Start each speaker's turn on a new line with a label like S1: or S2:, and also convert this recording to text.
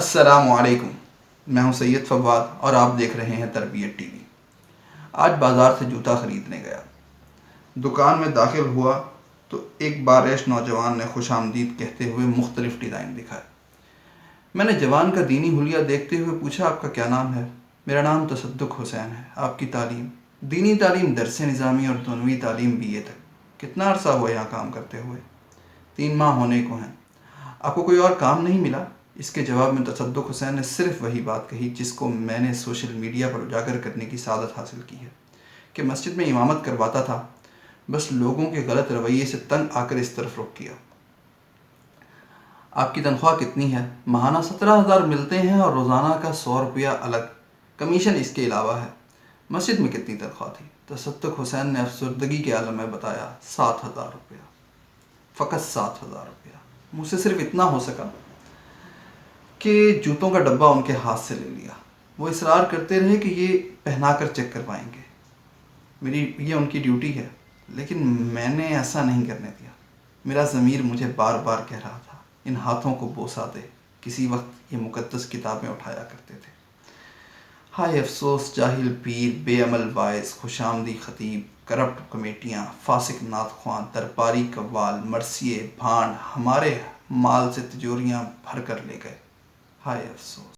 S1: अस्सलामुअलैकुम, मैं हूं सैयद फवाद और आप देख रहे हैं तरबियत टीवी। आज बाज़ार से जूता ख़रीदने गया। दुकान में दाखिल हुआ तो एक बारिश नौजवान ने खुशामदीद कहते हुए मुख्तलिफ़ डिज़ाइन दिखाए। मैंने जवान का दीनी हुलिया देखते हुए पूछा, आपका क्या नाम है? मेरा नाम तसद्दुक हुसैन है। आपकी तालीम? दीनी तालीम दरस निज़ामी और दुनवी तालीम BA तक। कितना अरसा हुआ यहाँ काम करते हुए? 3 माह होने को हैं। आपको कोई और काम नहीं मिला? इसके जवाब में तसद्दुक हुसैन ने सिर्फ वही बात कही जिसको मैंने सोशल मीडिया पर उजागर करने की सादत हासिल की है कि मस्जिद में इमामत करवाता था, बस लोगों के गलत रवैये से तंग आकर इस तरफ रुख किया। आपकी तनख्वाह कितनी है? माहाना 17,000 मिलते हैं और रोज़ाना का 100 रुपया अलग कमीशन इसके अलावा है। मस्जिद में कितनी तनख्वाह थी? तसद्दुक हुसैन ने अफसरदगी के आलम में बताया, 7,000 रुपया, फ़कत 7,000 रुपया। मुझसे सिर्फ इतना हो सका कि जूतों का डब्बा उनके हाथ से ले लिया। वो इसरार करते रहे कि ये पहना कर चेक करवाएंगे, ये उनकी ड्यूटी है, लेकिन मैंने ऐसा नहीं करने दिया। मेरा ज़मीर मुझे बार बार कह रहा था, इन हाथों को बोसा दे। किसी वक्त ये मुक़द्दस किताबें उठाया करते थे। हाय अफसोस, जाहिल पीर, बेअमल वाइस, खुशामदी खतीब, करप्ट कमेटियाँ, फासिक नातख्वां, दरबारी कव्वाल, मरसिए भांड हमारे माल से तिजोरियाँ भर कर ले गए। हाय अफसोस।